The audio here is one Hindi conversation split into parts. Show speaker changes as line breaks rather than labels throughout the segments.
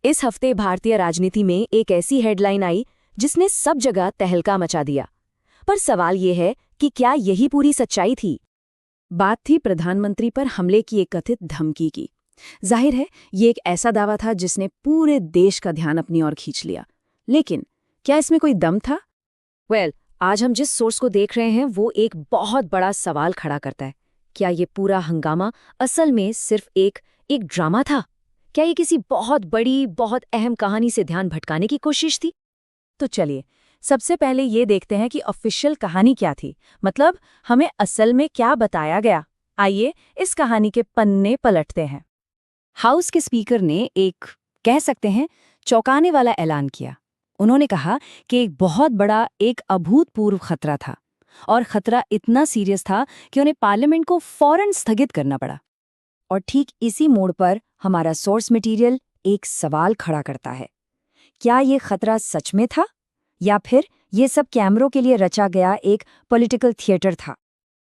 इस हफ्ते भारतीय राजनीति में एक ऐसी हेडलाइन आई जिसने सब जगह तहलका मचा दिया। पर सवाल ये है कि क्या यही पूरी सच्चाई थी? बात थी प्रधानमंत्री पर हमले की एक कथित धमकी की। जाहिर है ये एक ऐसा दावा था जिसने पूरे देश का ध्यान अपनी ओर खींच लिया। लेकिन क्या इसमें कोई दम था? आज हम जिस सोर्स को देख रहे हैं वो एक बहुत बड़ा सवाल खड़ा करता है। क्या ये पूरा हंगामा असल में सिर्फ एक ड्रामा था? क्या ये किसी बहुत बड़ी, बहुत अहम कहानी से ध्यान भटकाने की कोशिश थी? तो चलिए सबसे पहले ये देखते हैं कि ऑफिशियल कहानी क्या थी। मतलब हमें असल में क्या बताया गया। आइए इस कहानी के पन्ने पलटते हैं। हाउस के स्पीकर ने एक, कह सकते हैं, चौंकाने वाला ऐलान किया। उन्होंने कहा कि एक बहुत बड़ा, एक अभूतपूर्व खतरा था, और खतरा इतना सीरियस था कि उन्हें पार्लियामेंट को फौरन स्थगित करना पड़ा। और ठीक इसी मोड़ पर हमारा सोर्स मटेरियल एक सवाल खड़ा करता है। क्या ये खतरा सच में था या फिर ये सब कैमरों के लिए रचा गया एक पॉलिटिकल थिएटर था?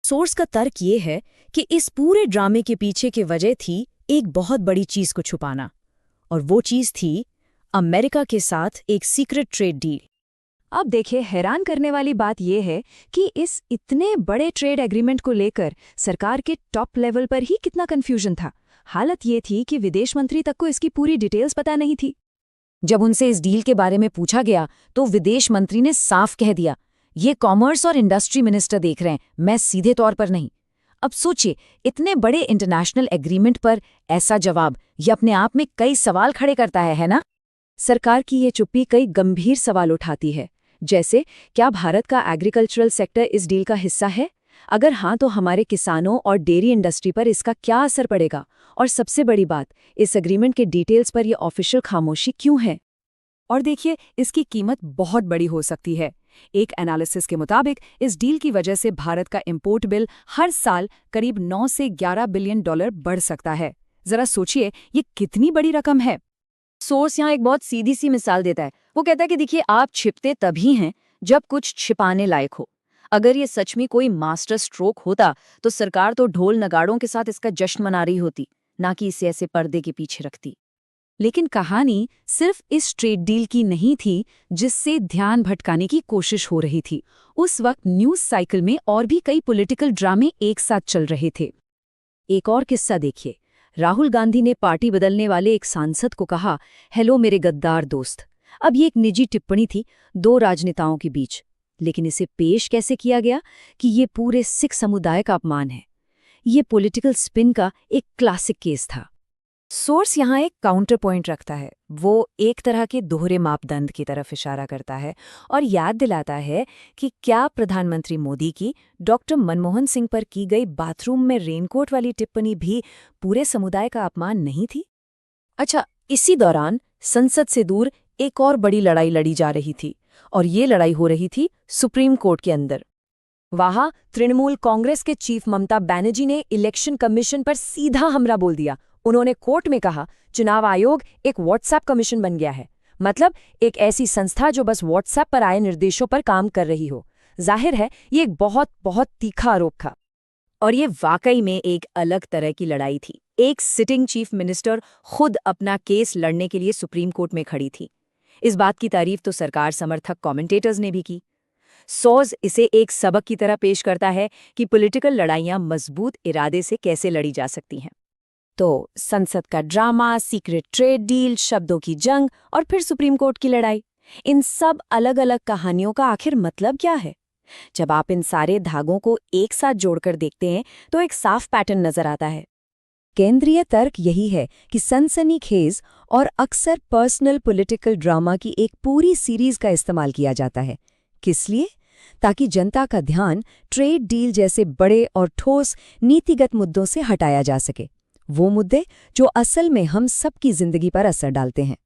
सोर्स का तर्क ये है कि इस पूरे ड्रामे के पीछे की वजह थी एक बहुत बड़ी चीज को छुपाना, और वो चीज थी अमेरिका के साथ एक सीक्रेट ट्रेड डील। अब देखिए, हैरान करने वाली बात यह है कि इस इतने बड़े ट्रेड एग्रीमेंट को लेकर सरकार के टॉप लेवल पर ही कितना कंफ्यूजन था। हालत ये थी कि विदेश मंत्री तक को इसकी पूरी डिटेल्स पता नहीं थी। जब उनसे इस डील के बारे में पूछा गया तो विदेश मंत्री ने साफ कह दिया, ये कॉमर्स और इंडस्ट्री मिनिस्टर देख रहे हैं, मैं सीधे तौर पर नहीं। अब सोचिए, इतने बड़े इंटरनेशनल एग्रीमेंट पर ऐसा जवाब, ये अपने आप में कई सवाल खड़े करता है ना? सरकार की ये चुप्पी कई गंभीर सवाल उठाती है, जैसे क्या भारत का एग्रीकल्चरल सेक्टर इस डील का हिस्सा है? अगर हाँ, तो हमारे किसानों और डेयरी इंडस्ट्री पर इसका क्या असर पड़ेगा? और सबसे बड़ी बात, इस एग्रीमेंट के डिटेल्स पर यह ऑफिशियल खामोशी क्यों है? और देखिए, इसकी कीमत बहुत बड़ी हो सकती है। एक एनालिसिस के मुताबिक इस डील की वजह से भारत का इंपोर्ट बिल हर साल करीब 9 से 11 बिलियन डॉलर बढ़ सकता है। जरा सोचिए, ये कितनी बड़ी रकम है। सोर्स यहाँ एक बहुत सीधी सी मिसाल देता है। वो कहता है कि देखिए, आप छिपते तभी हैं जब कुछ छिपाने लायक हो। अगर ये सच में कोई मास्टर स्ट्रोक होता तो सरकार तो ढोल नगाड़ों के साथ इसका जश्न मना रही होती, ना कि इसे ऐसे पर्दे के पीछे रखती। लेकिन कहानी सिर्फ इस ट्रेड डील की नहीं थी जिससे ध्यान भटकाने की कोशिश हो रही थी। उस वक्त न्यूज साइकिल में और भी कई पॉलिटिकल ड्रामे एक साथ चल रहे थे। एक और किस्सा देखिए। राहुल गांधी ने पार्टी बदलने वाले एक सांसद को कहा, हेलो मेरे गद्दार दोस्त। अब ये एक निजी टिप्पणी थी दो राजनेताओं के बीच, लेकिन इसे पेश कैसे किया गया कि ये पूरे सिख समुदाय का अपमान है। ये पॉलिटिकल स्पिन का एक क्लासिक केस था। सोर्स यहाँ एक काउंटर पॉइंट रखता है। वो एक तरह के दोहरे मापदंड की तरफ इशारा करता है और याद दिलाता है कि क्या प्रधानमंत्री मोदी की डॉक्टर मनमोहन सिंह पर की गई बाथरूम में रेनकोट वाली टिप्पणी भी पूरे समुदाय का अपमान नहीं थी? अच्छा, इसी दौरान संसद से दूर एक और बड़ी लड़ाई लड़ी जा रही थी, और ये लड़ाई हो रही थी सुप्रीम कोर्ट के अंदर। वहां तृणमूल कांग्रेस के चीफ ममता बनर्जी ने इलेक्शन कमीशन पर सीधा हमला बोल दिया। उन्होंने कोर्ट में कहा, चुनाव आयोग एक व्हाट्सएप कमीशन बन गया है। मतलब एक ऐसी संस्था जो बस व्हाट्सएप पर आए निर्देशों पर काम कर रही हो। जाहिर है ये एक बहुत बहुत तीखा आरोप था, और ये वाकई में एक अलग तरह की लड़ाई थी। एक सिटिंग चीफ मिनिस्टर खुद अपना केस लड़ने के लिए सुप्रीम कोर्ट में खड़ी थी। इस बात की तारीफ तो सरकार समर्थक कमेंटेटर्स ने भी की। सोर्स इसे एक सबक की तरह पेश करता है कि पॉलिटिकल लड़ाइयां मजबूत इरादे से कैसे लड़ी जा सकती हैं। तो संसद का ड्रामा, सीक्रेट ट्रेड डील, शब्दों की जंग और फिर सुप्रीम कोर्ट की लड़ाई, इन सब अलग अलग कहानियों का आखिर मतलब क्या है? जब आप इन सारे धागों को एक साथ जोड़कर देखते हैं तो एक साफ पैटर्न नजर आता है। केंद्रीय तर्क यही है कि सनसनीखेज और अक्सर पर्सनल पॉलिटिकल ड्रामा की एक पूरी सीरीज का इस्तेमाल किया जाता है। किस लिए? ताकि जनता का ध्यान ट्रेड डील जैसे बड़े और ठोस नीतिगत मुद्दों से हटाया जा सके, वो मुद्दे जो असल में हम सबकी जिंदगी पर असर डालते हैं।